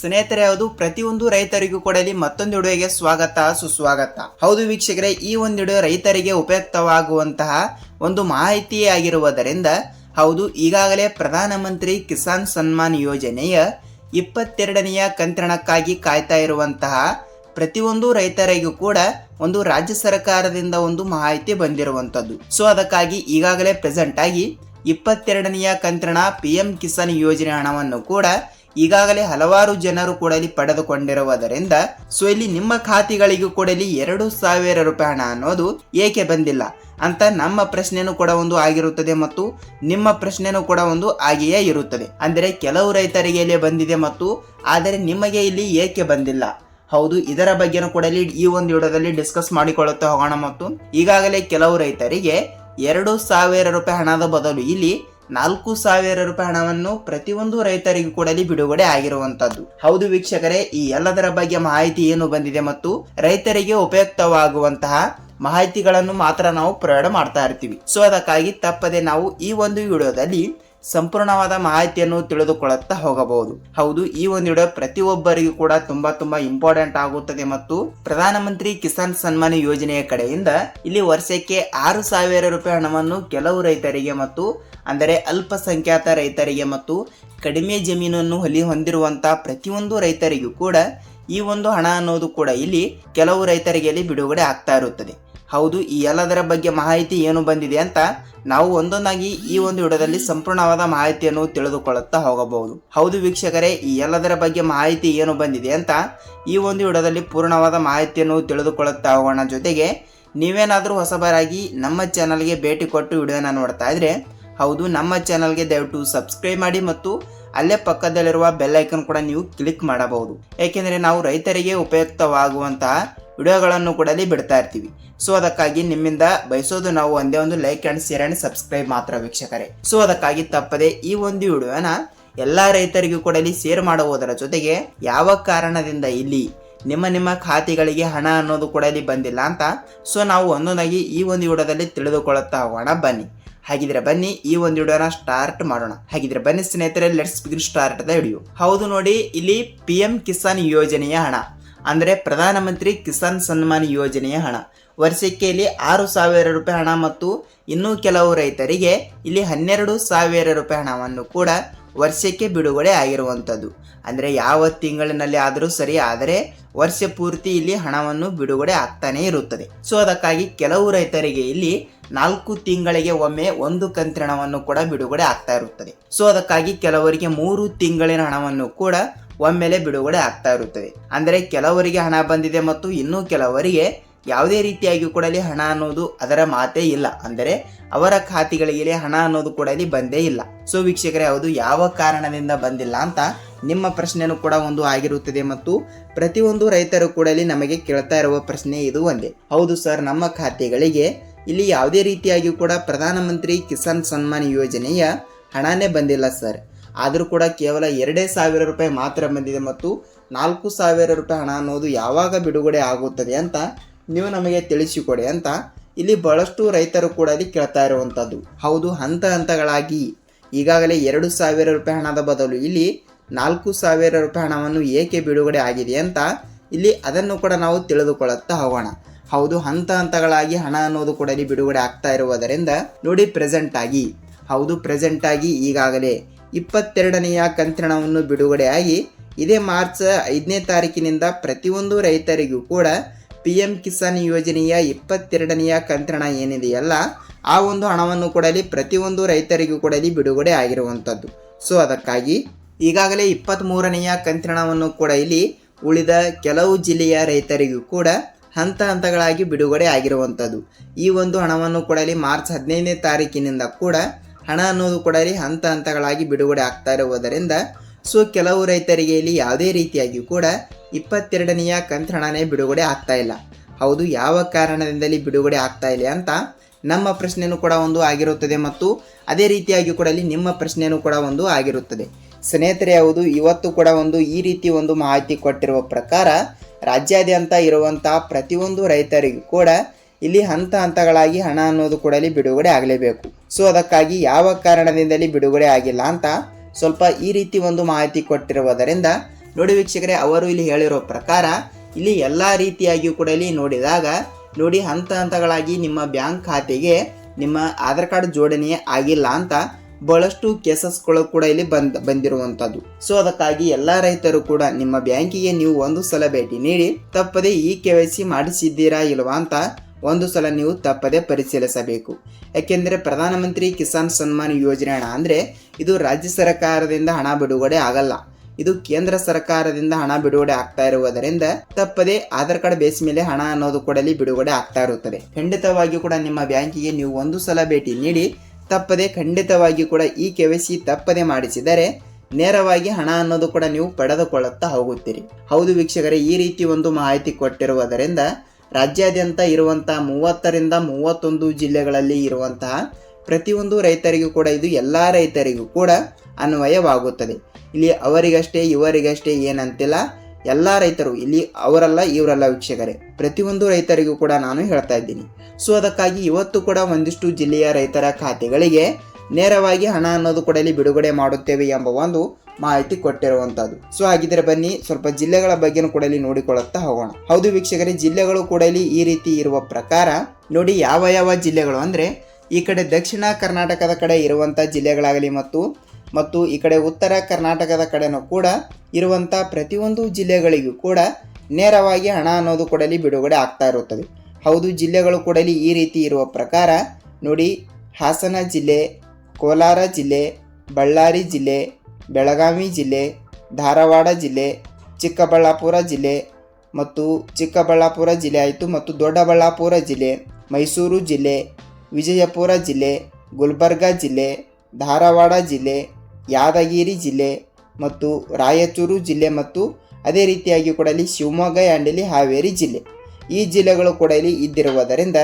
ಸ್ನೇಹಿತರೆ, ಹೌದು, ಪ್ರತಿಯೊಂದು ರೈತರಿಗೂ ಕೂಡ ಇಲ್ಲಿ ಮತ್ತೊಂದು ವಿಡಿಯೋಗೆ ಸ್ವಾಗತ ಸುಸ್ವಾಗತ. ಹೌದು ವೀಕ್ಷಕರೇ, ಈ ಒಂದು ವಿಡಿಯೋ ರೈತರಿಗೆ ಉಪಯುಕ್ತವಾಗುವಂತಹ ಒಂದು ಮಾಹಿತಿ ಆಗಿರುವುದರಿಂದ ಹೌದು, ಈಗಾಗಲೇ ಪ್ರಧಾನಮಂತ್ರಿ ಕಿಸಾನ್ ಸನ್ಮಾನ್ ಯೋಜನೆಯ 22ನೆಯ ಕಂತಿನಕ್ಕಾಗಿ ಕಾಯ್ತಾ ಇರುವಂತಹ ಪ್ರತಿಯೊಂದು ರೈತರಿಗೂ ಕೂಡ ಒಂದು ರಾಜ್ಯ ಸರ್ಕಾರದಿಂದ ಒಂದು ಮಾಹಿತಿ ಬಂದಿರುವಂತದ್ದು. ಸೊ ಅದಕ್ಕಾಗಿ ಈಗಾಗಲೇ ಪ್ರೆಸೆಂಟ್ ಆಗಿ 22ನೆಯ ಕಂತಿನ PM ಕಿಸಾನ್ ಯೋಜನೆ ಹಣವನ್ನು ಕೂಡ ಈಗಾಗಲೇ ಹಲವಾರು ಜನರು ಕೂಡ ಇಲ್ಲಿ ಪಡೆದುಕೊಂಡಿರುವುದರಿಂದ ಸೊ ಇಲ್ಲಿ ನಿಮ್ಮ ಖಾತೆಗಳಿಗೂ ಕೂಡ ಇಲ್ಲಿ 2,000 ರೂಪಾಯಿ ಹಣ ಅನ್ನೋದು ಏಕೆ ಬಂದಿಲ್ಲ ಅಂತ ನಮ್ಮ ಪ್ರಶ್ನೆನೂ ಕೂಡ ಒಂದು ಆಗಿರುತ್ತದೆ ಮತ್ತು ನಿಮ್ಮ ಪ್ರಶ್ನೆನೂ ಕೂಡ ಒಂದು ಆಗಿಯೇ ಇರುತ್ತದೆ. ಅಂದರೆ ಕೆಲವು ರೈತರಿಗೆ ಇಲ್ಲಿ ಬಂದಿದೆ ಮತ್ತು ಆದರೆ ನಿಮಗೆ ಇಲ್ಲಿ ಏಕೆ ಬಂದಿಲ್ಲ, ಹೌದು, ಇದರ ಬಗ್ಗೆನೂ ಕೂಡ ಇಲ್ಲಿ ಈ ಒಂದು ವಿಡಿಯೋದಲ್ಲಿ ಡಿಸ್ಕಸ್ ಮಾಡಿಕೊಳ್ಳುತ್ತಾ ಹೋಗೋಣ. ಮತ್ತು ಈಗಾಗಲೇ ಕೆಲವು ರೈತರಿಗೆ 2,000 ರೂಪಾಯಿ ಹಣದ ಬದಲು ಇಲ್ಲಿ 4,000 ರೂಪಾಯಿ ಹಣವನ್ನು ಪ್ರತಿಯೊಂದು ರೈತರಿಗೂ ಕೂಡ ಬಿಡುಗಡೆ ಆಗಿರುವಂತದ್ದು. ಹೌದು ವೀಕ್ಷಕರೇ, ಈ ಎಲ್ಲದರ ಬಗ್ಗೆ ಮಾಹಿತಿ ಏನು ಬಂದಿದೆ ಮತ್ತು ರೈತರಿಗೆ ಉಪಯುಕ್ತವಾಗುವಂತಹ ಮಾಹಿತಿಗಳನ್ನು ಮಾತ್ರ ನಾವು ಪ್ರೊವೈಡ್ ಮಾಡ್ತಾ ಇರ್ತೀವಿ. ಸೊ ಅದಕ್ಕಾಗಿ ತಪ್ಪದೆ ನಾವು ಈ ಒಂದು ವಿಡಿಯೋದಲ್ಲಿ ಸಂಪೂರ್ಣವಾದ ಮಾಹಿತಿಯನ್ನು ತಿಳಿದುಕೊಳ್ಳುತ್ತಾ ಹೋಗಬಹುದು. ಹೌದು, ಈ ಒಂದು ವಿಡಿಯೋ ಪ್ರತಿಯೊಬ್ಬರಿಗೂ ಕೂಡ ತುಂಬಾ ಇಂಪಾರ್ಟೆಂಟ್ ಆಗುತ್ತದೆ ಮತ್ತು ಪ್ರಧಾನಮಂತ್ರಿ ಕಿಸಾನ್ ಸನ್ಮಾನ್ ಯೋಜನೆಯ ಕಡೆಯಿಂದ ಇಲ್ಲಿ ವರ್ಷಕ್ಕೆ 6,000 ರೂಪಾಯಿ ಹಣವನ್ನು ಕೆಲವು ರೈತರಿಗೆ ಮತ್ತು ಅಂದರೆ ಅಲ್ಪಸಂಖ್ಯಾತ ರೈತರಿಗೆ ಮತ್ತು ಕಡಿಮೆ ಜಮೀನನ್ನು ಹೊಂದಿರುವಂತಹ ಪ್ರತಿಯೊಂದು ರೈತರಿಗೂ ಕೂಡ ಈ ಒಂದು ಹಣ ಅನ್ನೋದು ಕೂಡ ಇಲ್ಲಿ ಕೆಲವು ರೈತರಿಗೆ ಇಲ್ಲಿ ಬಿಡುಗಡೆ ಆಗ್ತಾ ಇರುತ್ತದೆ. ಹೌದು, ಈ ಎಲ್ಲದರ ಬಗ್ಗೆ ಮಾಹಿತಿ ಏನು ಬಂದಿದೆ ಅಂತ ನಾವು ಒಂದೊಂದಾಗಿ ಈ ಒಂದು ವಿಡಿಯೋದಲ್ಲಿ ಸಂಪೂರ್ಣವಾದ ಮಾಹಿತಿಯನ್ನು ತಿಳಿದುಕೊಳ್ಳುತ್ತಾ ಹೋಗಬಹುದು. ಹೌದು ವೀಕ್ಷಕರೇ, ಈ ಎಲ್ಲದರ ಬಗ್ಗೆ ಮಾಹಿತಿ ಏನು ಬಂದಿದೆ ಅಂತ ಈ ಒಂದು ವಿಡಿಯೋದಲ್ಲಿ ಪೂರ್ಣವಾದ ಮಾಹಿತಿಯನ್ನು ತಿಳಿದುಕೊಳ್ಳುತ್ತಾ ಹೋಗೋಣ. ಜೊತೆಗೆ ನೀವೇನಾದರೂ ಹೊಸಬರಾಗಿ ನಮ್ಮ ಚಾನಲ್ಗೆ ಭೇಟಿ ಕೊಟ್ಟು ವಿಡಿಯೋನ ನೋಡ್ತಾ ಇದ್ರೆ ಹೌದು, ನಮ್ಮ ಚಾನಲ್ಗೆ ದಯವಿಟ್ಟು ಸಬ್ಸ್ಕ್ರೈಬ್ ಮಾಡಿ ಮತ್ತು ಅಲ್ಲೇ ಪಕ್ಕದಲ್ಲಿರುವ ಬೆಲ್ ಐಕನ್ ಕೂಡ ನೀವು ಕ್ಲಿಕ್ ಮಾಡಬಹುದು. ಏಕೆಂದರೆ ನಾವು ರೈತರಿಗೆ ಉಪಯುಕ್ತವಾಗುವಂತಹ ವಿಡಿಯೋಗಳನ್ನು ಕೂಡ ಬಿಡ್ತಾ ಇರ್ತೀವಿ. ಸೊ ಅದಕ್ಕಾಗಿ ನಿಮ್ಮಿಂದ ಬಯಸೋದು ನಾವು ಒಂದೇ ಒಂದು like and share and subscribe ಮಾತ್ರ ವೀಕ್ಷಕರೇ. ಸೊ ಅದಕ್ಕಾಗಿ ತಪ್ಪದೆ ಈ ಒಂದು ವಿಡಿಯೋನ ಎಲ್ಲಾ ರೈತರಿಗೂ ಕೂಡ ಶೇರ್ ಮಾಡುವುದರ ಜೊತೆಗೆ ಯಾವ ಕಾರಣದಿಂದ ಇಲ್ಲಿ ನಿಮ್ಮ ಖಾತೆಗಳಿಗೆ ಹಣ ಅನ್ನೋದು ಕೂಡ ಬಂದಿಲ್ಲ ಅಂತ ಸೊ ನಾವು ಒಂದೊಂದಾಗಿ ಈ ಒಂದು ವಿಡಿಯೋದಲ್ಲಿ ತಿಳಿದುಕೊಳ್ಳುತ್ತಾ ಹೋಗೋಣ. ಹಾಗಿದ್ರೆ ಬನ್ನಿ ಈ ಒಂದು ವಿಡಿಯೋನ ಸ್ಟಾರ್ಟ್ ಮಾಡೋಣ. ಹಾಗಿದ್ರೆ ಬನ್ನಿ ಸ್ನೇಹಿತರೆ, let's begin start the video. ಹೌದು ನೋಡಿ, ಇಲ್ಲಿ PM ಕಿಸಾನ್ ಯೋಜನೆಯ ಹಣ ಅಂದ್ರೆ ಪ್ರಧಾನಮಂತ್ರಿ ಕಿಸಾನ್ ಸನ್ಮಾನ್ ಯೋಜನೆಯ ಹಣ ವರ್ಷಕ್ಕೆ ಇಲ್ಲಿ 6,000 ರೂಪಾಯಿ ಹಣ ಮತ್ತು ಇನ್ನೂ ಕೆಲವು ರೈತರಿಗೆ ಇಲ್ಲಿ 12,000 ರೂಪಾಯಿ ಹಣವನ್ನು ಕೂಡ ವರ್ಷಕ್ಕೆ ಬಿಡುಗಡೆ ಆಗಿರುವಂಥದ್ದು. ಅಂದರೆ ಯಾವ ತಿಂಗಳಿನಲ್ಲಿ ಆದರೂ ಸರಿ, ಆದರೆ ವರ್ಷ ಪೂರ್ತಿ ಇಲ್ಲಿ ಹಣವನ್ನು ಬಿಡುಗಡೆ ಆಗ್ತಾನೆ ಇರುತ್ತದೆ. ಸೊ ಅದಕ್ಕಾಗಿ ಕೆಲವು ರೈತರಿಗೆ ಇಲ್ಲಿ 4 ತಿಂಗಳಿಗೆ ಒಮ್ಮೆ ಒಂದು ಕಂತಿನ ಹಣವನ್ನು ಕೂಡ ಬಿಡುಗಡೆ ಆಗ್ತಾ ಇರುತ್ತದೆ. ಸೊ ಅದಕ್ಕಾಗಿ ಕೆಲವರಿಗೆ 3 ತಿಂಗಳಿನ ಹಣವನ್ನು ಕೂಡ ಒಮ್ಮೆಲೆ ಬಿಡುಗಡೆ ಆಗ್ತಾ ಇರುತ್ತದೆ. ಅಂದರೆ ಕೆಲವರಿಗೆ ಹಣ ಬಂದಿದೆ ಮತ್ತು ಇನ್ನೂ ಕೆಲವರಿಗೆ ಯಾವುದೇ ರೀತಿಯಾಗಿ ಕೂಡ ಹಣ ಅನ್ನೋದು ಅದರ ಮಾತೇ ಇಲ್ಲ, ಅಂದರೆ ಅವರ ಖಾತೆಗಳಿಗೆ ಹಣ ಅನ್ನೋದು ಕೂಡ ಬಂದೇ ಇಲ್ಲ. ಸೊ ವೀಕ್ಷಕರೇ, ಹೌದು, ಯಾವ ಕಾರಣದಿಂದ ಬಂದಿಲ್ಲ ಅಂತ ನಿಮ್ಮ ಪ್ರಶ್ನೆನೂ ಕೂಡ ಒಂದು ಆಗಿರುತ್ತದೆ ಮತ್ತು ಪ್ರತಿಯೊಂದು ರೈತರು ಕೂಡ ನಮಗೆ ಕೇಳ್ತಾ ಇರುವ ಪ್ರಶ್ನೆ ಇದು ಒಂದೇ. ಹೌದು ಸರ್, ನಮ್ಮ ಖಾತೆಗಳಿಗೆ ಇಲ್ಲಿ ಯಾವುದೇ ರೀತಿಯಾಗಿ ಕೂಡ ಪ್ರಧಾನಮಂತ್ರಿ ಕಿಸಾನ್ ಸನ್ಮಾನ್ ಯೋಜನೆಯ ಹಣನೇ ಬಂದಿಲ್ಲ ಸರ್. ಆದರೂ ಕೂಡ ಕೇವಲ 2,000 ರೂಪಾಯಿ ಮಾತ್ರ ಬಂದಿದೆ ಮತ್ತು 4,000 ರೂಪಾಯಿ ಹಣ ಅನ್ನೋದು ಯಾವಾಗ ಬಿಡುಗಡೆ ಆಗುತ್ತದೆ ಅಂತ ನೀವು ನಮಗೆ ತಿಳಿಸಿಕೊಡಿ ಅಂತ ಇಲ್ಲಿ ಬಹಳಷ್ಟು ರೈತರು ಕೂಡ ಕೇಳ್ತಾ ಇರುವಂಥದ್ದು. ಹೌದು, ಹಂತಗಳಾಗಿ ಈಗಾಗಲೇ 2,000 ರೂಪಾಯಿ ಹಣದ ಬದಲು ಇಲ್ಲಿ 4,000 ರೂಪಾಯಿ ಹಣವನ್ನು ಏಕೆ ಬಿಡುಗಡೆ ಆಗಿದೆ ಅಂತ ಇಲ್ಲಿ ಅದನ್ನು ಕೂಡ ನಾವು ತಿಳಿದುಕೊಳ್ಳುತ್ತಾ ಹೋಗೋಣ. ಹೌದು, ಹಂತಗಳಾಗಿ ಹಣ ಅನ್ನೋದು ಕೂಡ ಬಿಡುಗಡೆ ಆಗ್ತಾ ಇರುವುದರಿಂದ ನೋಡಿ, ಪ್ರೆಸೆಂಟ್ ಆಗಿ ಈಗಾಗಲೇ 22ನೆಯ ಕಂತಿನ ಹಣವನ್ನು ಬಿಡುಗಡೆಯಾಗಿ ಇದೇ ಮಾರ್ಚ್ 5ನೇ ತಾರೀಕಿನಿಂದ ಪ್ರತಿಯೊಂದು ರೈತರಿಗೂ ಕೂಡ PM ಕಿಸಾನ್ ಯೋಜನೆಯ 22ನೆಯ ಕಂತಿನ ಹಣ ಏನಿದೆಯಲ್ಲ ಆ ಒಂದು ಹಣವನ್ನು ಕೂಡ ಪ್ರತಿಯೊಂದು ರೈತರಿಗೂ ಕೂಡ ಬಿಡುಗಡೆ ಆಗಿರುವಂಥದ್ದು. ಸೊ ಅದಕ್ಕಾಗಿ ಈಗಾಗಲೇ 23ನೆಯ ಕಂತಿನ ಹಣವನ್ನು ಕೂಡ ಇಲ್ಲಿ ಉಳಿದ ಕೆಲವು ಜಿಲ್ಲೆಯ ರೈತರಿಗೂ ಕೂಡ ಹಂತಗಳಾಗಿ ಬಿಡುಗಡೆ ಆಗಿರುವಂಥದ್ದು. ಈ ಒಂದು ಹಣವನ್ನು ಕೂಡ ಮಾರ್ಚ್ 15ನೇ ತಾರೀಕಿನಿಂದ ಕೂಡ ಹಣ ಅನ್ನೋದು ಕೂಡ ಹಂತಗಳಾಗಿ ಬಿಡುಗಡೆ ಆಗ್ತಾ ಇರುವುದರಿಂದ ಸೊ ಕೆಲವು ರೈತರಿಗೆ ಇಲ್ಲಿ ಯಾವುದೇ ರೀತಿಯಾಗಿ ಕೂಡ 22ನೆಯ ಕಂತಿನ ಹಣನೇ ಬಿಡುಗಡೆ ಆಗ್ತಾ ಇಲ್ಲ. ಹೌದು, ಯಾವ ಕಾರಣದಿಂದಲೇ ಬಿಡುಗಡೆ ಆಗ್ತಾ ಇಲ್ಲ ಅಂತ ನಮ್ಮ ಪ್ರಶ್ನೆನೂ ಕೂಡ ಒಂದು ಆಗಿರುತ್ತದೆ ಮತ್ತು ಅದೇ ರೀತಿಯಾಗಿ ಕೂಡ ನಿಮ್ಮ ಪ್ರಶ್ನೆನೂ ಕೂಡ ಒಂದು ಆಗಿರುತ್ತದೆ. ಸ್ನೇಹಿತರೆ, ಹೌದು, ಇವತ್ತು ಕೂಡ ಒಂದು ಈ ರೀತಿ ಒಂದು ಮಾಹಿತಿ ಕೊಟ್ಟಿರುವ ಪ್ರಕಾರ ರಾಜ್ಯಾದ್ಯಂತ ಇರುವಂತಹ ಪ್ರತಿಯೊಂದು ರೈತರಿಗೂ ಕೂಡ ಇಲ್ಲಿ ಹಂತಗಳಾಗಿ ಹಣ ಅನ್ನೋದು ಕೂಡ ಬಿಡುಗಡೆ ಆಗಲೇಬೇಕು. ಸೊ ಅದಕ್ಕಾಗಿ ಯಾವ ಕಾರಣದಿಂದಲೇ ಬಿಡುಗಡೆ ಆಗಿಲ್ಲ ಅಂತ ಸ್ವಲ್ಪ ಈ ರೀತಿ ಒಂದು ಮಾಹಿತಿ ಕೊಟ್ಟಿರುವುದರಿಂದ ನೋಡಿ ವೀಕ್ಷಕರೇ, ಅವರು ಇಲ್ಲಿ ಹೇಳಿರೋ ಪ್ರಕಾರ ಇಲ್ಲಿ ಎಲ್ಲ ರೀತಿಯಾಗಿಯೂ ಕೂಡ ಇಲ್ಲಿ ನೋಡಿದಾಗ ನೋಡಿ ಹಂತ ಹಂತಗಳಾಗಿ ನಿಮ್ಮ ಬ್ಯಾಂಕ್ ಖಾತೆಗೆ ನಿಮ್ಮ ಆಧಾರ್ ಕಾರ್ಡ್ ಜೋಡಣೆ ಆಗಿಲ್ಲ ಅಂತ ಬಹಳಷ್ಟು ಕೇಸಸ್ಗಳು ಕೂಡ ಇಲ್ಲಿ ಬಂದಿರುವಂತದ್ದು. ಸೊ ಅದಕ್ಕಾಗಿ ಎಲ್ಲ ರೈತರು ಕೂಡ ನಿಮ್ಮ ಬ್ಯಾಂಕಿಗೆ ನೀವು ಒಂದು ಸಲ ಭೇಟಿ ನೀಡಿ ತಪ್ಪದೆ ಈ KYC ಮಾಡಿಸಿದ್ದೀರಾ ಇಲ್ವಾ ಅಂತ ಒಂದು ಸಲ ನೀವು ತಪ್ಪದೆ ಪರಿಶೀಲಿಸಬೇಕು. ಯಾಕೆಂದರೆ ಪ್ರಧಾನಮಂತ್ರಿ ಕಿಸಾನ್ ಸನ್ಮಾನ್ ಯೋಜನೆ ಹಣ ಅಂದರೆ ಇದು ರಾಜ್ಯ ಸರ್ಕಾರದಿಂದ ಹಣ ಬಿಡುಗಡೆ ಆಗಲ್ಲ, ಇದು ಕೇಂದ್ರ ಸರ್ಕಾರದಿಂದ ಹಣ ಬಿಡುಗಡೆ ಆಗ್ತಾ ಇರುವುದರಿಂದ ತಪ್ಪದೆ ಆಧಾರ್ ಕಾರ್ಡ್ ಬೇಸ್ ಮೇಲೆ ಹಣ ಅನ್ನೋದು ಕೂಡ ಇಲ್ಲಿ ಬಿಡುಗಡೆ ಆಗ್ತಾ ಇರುತ್ತದೆ. ಖಂಡಿತವಾಗಿ ಕೂಡ ನಿಮ್ಮ ಬ್ಯಾಂಕಿಗೆ ನೀವು ಒಂದು ಸಲ ಭೇಟಿ ನೀಡಿ ತಪ್ಪದೆ ಖಂಡಿತವಾಗಿ ಕೂಡ ಈ KYC ತಪ್ಪದೆ ಮಾಡಿಸಿದರೆ ನೇರವಾಗಿ ಹಣ ಅನ್ನೋದು ಕೂಡ ನೀವು ಪಡೆದುಕೊಳ್ಳುತ್ತಾ ಹೋಗುತ್ತೀರಿ. ಹೌದು ವೀಕ್ಷಕರೇ, ಈ ರೀತಿ ಒಂದು ಮಾಹಿತಿ ಕೊಟ್ಟಿರುವುದರಿಂದ ರಾಜ್ಯಾದ್ಯಂತ ಇರುವಂತಹ 30ರಿಂದ 31 ಜಿಲ್ಲೆಗಳಲ್ಲಿ ಇರುವಂತಹ ಪ್ರತಿಯೊಂದು ರೈತರಿಗೂ ಕೂಡ ಇದು ಎಲ್ಲ ರೈತರಿಗೂ ಕೂಡ ಅನ್ವಯವಾಗುತ್ತದೆ. ಇಲ್ಲಿ ಅವರಿಗಷ್ಟೇ ಇವರಿಗಷ್ಟೇ ಏನಂತಿಲ್ಲ, ಎಲ್ಲ ರೈತರು, ಇಲ್ಲಿ ಅವರಲ್ಲ ಇವರಲ್ಲ ವೀಕ್ಷಕರೇ, ಪ್ರತಿಯೊಂದು ರೈತರಿಗೂ ಕೂಡ ನಾನು ಹೇಳ್ತಾ ಇದ್ದೀನಿ. ಸೊ ಅದಕ್ಕಾಗಿ ಇವತ್ತು ಕೂಡ ಒಂದಿಷ್ಟು ಜಿಲ್ಲೆಯ ರೈತರ ಖಾತೆಗಳಿಗೆ ನೇರವಾಗಿ ಹಣ ಅನ್ನೋದು ಕೂಡ ಇಲ್ಲಿ ಬಿಡುಗಡೆ ಮಾಡುತ್ತೇವೆ ಎಂಬ ಒಂದು ಮಾಹಿತಿ ಕೊಟ್ಟಿರುವಂತದ್ದು. ಸೊ ಹಾಗಿದ್ರೆ ಬನ್ನಿ ಸ್ವಲ್ಪ ಜಿಲ್ಲೆಗಳ ಬಗ್ಗೆನೂ ಕೂಡ ಇಲ್ಲಿ ನೋಡಿಕೊಳ್ಳುತ್ತಾ ಹೋಗೋಣ. ಹೌದು ವೀಕ್ಷಕರೇ, ಜಿಲ್ಲೆಗಳು ಕೂಡ ಇಲ್ಲಿ ಈ ರೀತಿ ಇರುವ ಪ್ರಕಾರ ನೋಡಿ ಯಾವ ಯಾವ ಜಿಲ್ಲೆಗಳು ಅಂದ್ರೆ ಈ ಕಡೆ ದಕ್ಷಿಣ ಕರ್ನಾಟಕದ ಕಡೆ ಇರುವಂತ ಜಿಲ್ಲೆಗಳಾಗಲಿ ಮತ್ತು ಈ ಕಡೆ ಉತ್ತರ ಕರ್ನಾಟಕದ ಕಡೆನೂ ಕೂಡ ಇರುವಂಥ ಪ್ರತಿಯೊಂದು ಜಿಲ್ಲೆಗಳಿಗೂ ಕೂಡ ನೇರವಾಗಿ ಹಣ ಅನ್ನೋದು ಕೂಡ ಇಲ್ಲಿ ಬಿಡುಗಡೆ ಆಗ್ತಾ ಇರುತ್ತದೆ. ಹೌದು, ಜಿಲ್ಲೆಗಳು ಕೂಡ ಇಲ್ಲಿ ಈ ರೀತಿ ಇರುವ ಪ್ರಕಾರ ನೋಡಿ ಹಾಸನ ಜಿಲ್ಲೆ, ಕೋಲಾರ ಜಿಲ್ಲೆ, ಬಳ್ಳಾರಿ ಜಿಲ್ಲೆ, ಬೆಳಗಾವಿ ಜಿಲ್ಲೆ, ಧಾರವಾಡ ಜಿಲ್ಲೆ, ಚಿಕ್ಕಬಳ್ಳಾಪುರ ಜಿಲ್ಲೆ ಮತ್ತು ಚಿಕ್ಕಬಳ್ಳಾಪುರ ಜಿಲ್ಲೆ ಆಯಿತು, ಮತ್ತು ದೊಡ್ಡಬಳ್ಳಾಪುರ ಜಿಲ್ಲೆ, ಮೈಸೂರು ಜಿಲ್ಲೆ, ವಿಜಯಪುರ ಜಿಲ್ಲೆ, ಗುಲ್ಬರ್ಗ ಜಿಲ್ಲೆ, ಧಾರವಾಡ ಜಿಲ್ಲೆ, ಯಾದಗಿರಿ ಜಿಲ್ಲೆ ಮತ್ತು ರಾಯಚೂರು ಜಿಲ್ಲೆ ಮತ್ತು ಅದೇ ರೀತಿಯಾಗಿ ಕೂಡ ಇಲ್ಲಿ ಶಿವಮೊಗ್ಗ ಆ್ಯಂಡ್ ಇಲ್ಲಿ ಹಾವೇರಿ ಜಿಲ್ಲೆ, ಈ ಜಿಲ್ಲೆಗಳು ಕೂಡ ಇಲ್ಲಿ ಇದ್ದಿರುವುದರಿಂದ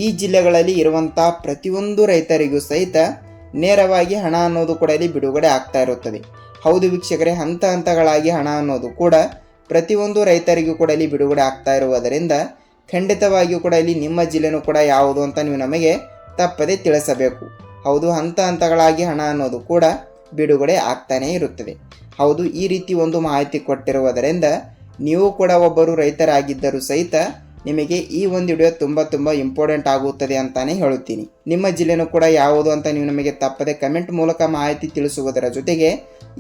ಈ ಜಿಲ್ಲೆಗಳಲ್ಲಿ ಇರುವಂಥ ಪ್ರತಿಯೊಂದು ರೈತರಿಗೂ ಸಹಿತ ನೇರವಾಗಿ ಹಣ ಅನ್ನೋದು ಕೂಡ ಇಲ್ಲಿ ಬಿಡುಗಡೆ ಆಗ್ತಾ ಇರುತ್ತದೆ. ಹೌದು ವೀಕ್ಷಕರೇ, ಹಂತ ಹಂತಗಳಾಗಿ ಹಣ ಅನ್ನೋದು ಕೂಡ ಪ್ರತಿಯೊಂದು ರೈತರಿಗೂ ಕೂಡ ಇಲ್ಲಿ ಬಿಡುಗಡೆ ಆಗ್ತಾ ಇರುವುದರಿಂದ ಖಂಡಿತವಾಗಿಯೂ ಕೂಡ ಇಲ್ಲಿ ನಿಮ್ಮ ಜಿಲ್ಲೆನೂ ಕೂಡ ಯಾವುದು ಅಂತ ನೀವು ನಮಗೆ ತಪ್ಪದೆ ತಿಳಿಸಬೇಕು. ಹೌದು, ಹಂತ ಹಂತಗಳಾಗಿ ಹಣ ಅನ್ನೋದು ಕೂಡ ಬಿಡುಗಡೆ ಆಗ್ತಾನೇ ಇರುತ್ತದೆ. ಹೌದು, ಈ ರೀತಿ ಒಂದು ಮಾಹಿತಿ ಕೊಟ್ಟಿರುವುದರಿಂದ ನೀವು ಕೂಡ ಒಬ್ಬರು ರೈತರಾಗಿದ್ದರೂ ಸಹಿತ ನಿಮಗೆ ಈ ಒಂದು ವಿಡಿಯೋ ತುಂಬ ಇಂಪಾರ್ಟೆಂಟ್ ಆಗುತ್ತದೆ ಅಂತಾನೆ ಹೇಳುತ್ತೀನಿ. ನಿಮ್ಮ ಜಿಲ್ಲೆನೂ ಕೂಡ ಯಾವುದು ಅಂತ ನೀವು ನಮಗೆ ತಪ್ಪದೆ ಕಮೆಂಟ್ ಮೂಲಕ ಮಾಹಿತಿ ತಿಳಿಸುವುದರ ಜೊತೆಗೆ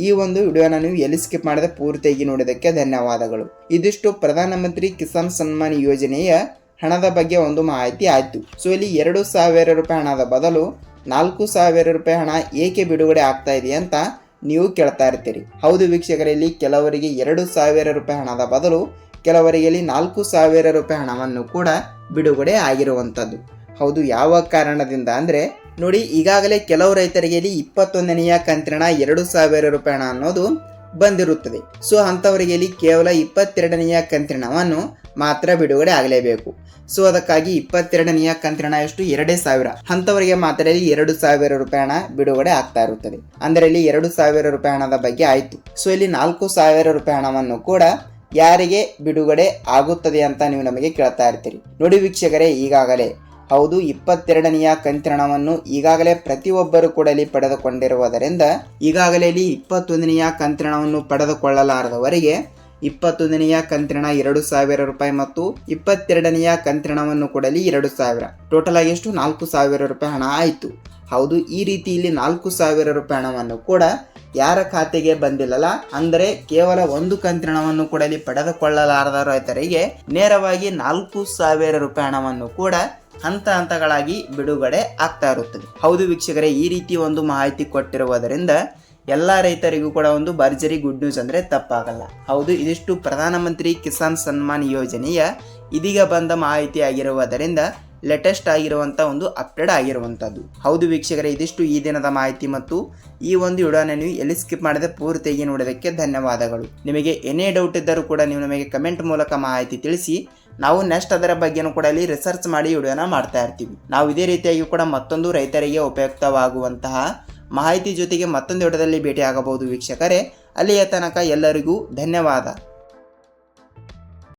ಈ ಒಂದು ವಿಡಿಯೋನ ನೀವು ಎಲ್ಲಿ ಸ್ಕಿಪ್ ಮಾಡದೆ ಪೂರ್ತಿಯಾಗಿ ನೋಡಿದ್ದಕ್ಕೆ ಧನ್ಯವಾದಗಳು. ಇದಿಷ್ಟು ಪ್ರಧಾನಮಂತ್ರಿ ಕಿಸಾನ್ ಸನ್ಮಾನ್ ಯೋಜನೆಯ ಹಣದ ಬಗ್ಗೆ ಒಂದು ಮಾಹಿತಿ ಆಯಿತು. ಸೊ ಇಲ್ಲಿ 2,000 ರೂಪಾಯಿ ಹಣದ ಬದಲು 4,000 ರೂಪಾಯಿ ಹಣ ಏಕೆ ಬಿಡುಗಡೆ ಆಗ್ತಾ ಇದೆ ಅಂತ ನೀವು ಕೇಳ್ತಾ ಇರ್ತೀರಿ. ಹೌದು ವೀಕ್ಷಕರಲ್ಲಿ, ಕೆಲವರಿಗೆ 2,000 ರೂಪಾಯಿ ಹಣದ ಬದಲು ಕೆಲವರಿಗೆ ಇಲ್ಲಿ 4,000 ರೂಪಾಯಿ ಹಣವನ್ನು ಕೂಡ ಬಿಡುಗಡೆ ಆಗಿರುವಂಥದ್ದು. ಹೌದು, ಯಾವ ಕಾರಣದಿಂದ ಅಂದರೆ ನೋಡಿ, ಈಗಾಗಲೇ ಕೆಲವು ರೈತರಿಗೆ ಇಲ್ಲಿ 21ನೆಯ ಕಂತಿನ 2,000 ರೂಪಾಯಿ ಹಣ ಅನ್ನೋದು ಬಂದಿರುತ್ತದೆ. ಸೊ ಅಂಥವರಿಗೆ ಇಲ್ಲಿ ಕೇವಲ 22ನೆಯ ಕಂತಿನವನ್ನು ಮಾತ್ರ ಬಿಡುಗಡೆ ಆಗಲೇಬೇಕು. ಸೊ ಅದಕ್ಕಾಗಿ 22ನೆಯ ಕಂತಿನ ಎಷ್ಟು 2,000 ಅಂಥವರಿಗೆ ಮಾತ್ರ ಇಲ್ಲಿ 2,000 ರೂಪಾಯಿ ಹಣ ಬಿಡುಗಡೆ ಆಗ್ತಾ ಇರುತ್ತದೆ. ಅಂದರೆ ಇಲ್ಲಿ 2,000 ರೂಪಾಯಿ ಹಣದ ಬಗ್ಗೆ ಆಯಿತು. ಸೊ ಇಲ್ಲಿ 4,000 ರೂಪಾಯಿ ಹಣವನ್ನು ಕೂಡ ಯಾರಿಗೆ ಬಿಡುಗಡೆ ಆಗುತ್ತದೆ ಅಂತ ನೀವು ನಮಗೆ ಕೇಳ್ತಾ ಇರ್ತೀರಿ. ನೋಡಿ ವೀಕ್ಷಕರೇ, ಈಗಾಗಲೇ ಹೌದು 22ನೆಯ ಕಂತಿನವನ್ನು ಈಗಾಗಲೇ ಪ್ರತಿಯೊಬ್ಬರು ಕೂಡ ಇಲ್ಲಿ ಪಡೆದುಕೊಂಡಿರುವುದರಿಂದ ಈಗಾಗಲೇ ಇಲ್ಲಿ 21ನೆಯ ಕಂತಿನವನ್ನು ಪಡೆದುಕೊಳ್ಳಲಾರದವರಿಗೆ 21ನೆಯ ಕಂತಿನ 2,000 ರೂಪಾಯಿ ಮತ್ತು 22ನೆಯ ಕಂತಿನವನ್ನು ಕೂಡ ಇಲ್ಲಿ 2,000 ಟೋಟಲ್ ಆಗಿ ಎಷ್ಟು 4,000 ರೂಪಾಯಿ ಹಣ ಆಯಿತು. ಹೌದು, ಈ ರೀತಿ ಇಲ್ಲಿ 4,000 ರೂಪಾಯಿ ಹಣವನ್ನು ಕೂಡ ಯಾರ ಖಾತೆಗೆ ಬಂದಿಲ್ಲಲ್ಲ, ಅಂದರೆ ಕೇವಲ ಒಂದು ಕಂತಿನವನ್ನು ಕೂಡ ಇಲ್ಲಿ ಪಡೆದುಕೊಳ್ಳಲಾರದ ರೈತರಿಗೆ ನೇರವಾಗಿ 4,000 ರೂಪಾಯಿ ಹಣವನ್ನು ಕೂಡ ಹಂತ ಹಂತಗಳಾಗಿ ಬಿಡುಗಡೆ ಆಗ್ತಾ ಇರುತ್ತದೆ. ಹೌದು ವೀಕ್ಷಕರೇ, ಈ ರೀತಿ ಒಂದು ಮಾಹಿತಿ ಕೊಟ್ಟಿರುವುದರಿಂದ ಎಲ್ಲ ರೈತರಿಗೂ ಕೂಡ ಒಂದು ಭರ್ಜರಿ ಗುಡ್ ನ್ಯೂಸ್ ಅಂದರೆ ತಪ್ಪಾಗಲ್ಲ. ಹೌದು, ಇದಿಷ್ಟು ಪ್ರಧಾನಮಂತ್ರಿ ಕಿಸಾನ್ ಸನ್ಮಾನ್ ಯೋಜನೆಯ ಇದೀಗ ಬಂದ ಮಾಹಿತಿ ಆಗಿರುವುದರಿಂದ ಲೇಟೆಸ್ಟ್ ಆಗಿರುವಂಥ ಒಂದು ಅಪ್ಡೇಟ್ ಆಗಿರುವಂಥದ್ದು. ಹೌದು ವೀಕ್ಷಕರೇ, ಇದಿಷ್ಟು ಈ ದಿನದ ಮಾಹಿತಿ ಮತ್ತು ಈ ಒಂದು ವಿಡಿಯೋನ ನೀವು ಎಲ್ಲಿ ಸ್ಕಿಪ್ ಮಾಡದೆ ಪೂರ್ತಿಯಾಗಿ ನೋಡೋದಕ್ಕೆ ಧನ್ಯವಾದಗಳು. ನಿಮಗೆ ಏನೇ ಡೌಟ್ ಇದ್ದರೂ ಕೂಡ ನೀವು ನಮಗೆ ಕಮೆಂಟ್ ಮೂಲಕ ಮಾಹಿತಿ ತಿಳಿಸಿ, ನಾವು ನೆಕ್ಸ್ಟ್ ಅದರ ಬಗ್ಗೆನೂ ಕೂಡ ಇಲ್ಲಿ ರಿಸರ್ಚ್ ಮಾಡಿ ವಿಡಿಯೋನ ಮಾಡ್ತಾ ಇರ್ತೀವಿ. ನಾವು ಇದೇ ರೀತಿಯಾಗಿ ಕೂಡ ಮತ್ತೊಂದು ರೈತರಿಗೆ ಉಪಯುಕ್ತವಾಗುವಂತಹ ಮಾಹಿತಿ ಜೊತೆಗೆ ಮತ್ತೊಂದು ವಿಡಿಯೋದಲ್ಲಿ ಭೇಟಿ ಆಗಬಹುದು ವೀಕ್ಷಕರೇ. ಅಲ್ಲಿಯ ತನಕ ಎಲ್ಲರಿಗೂ ಧನ್ಯವಾದ.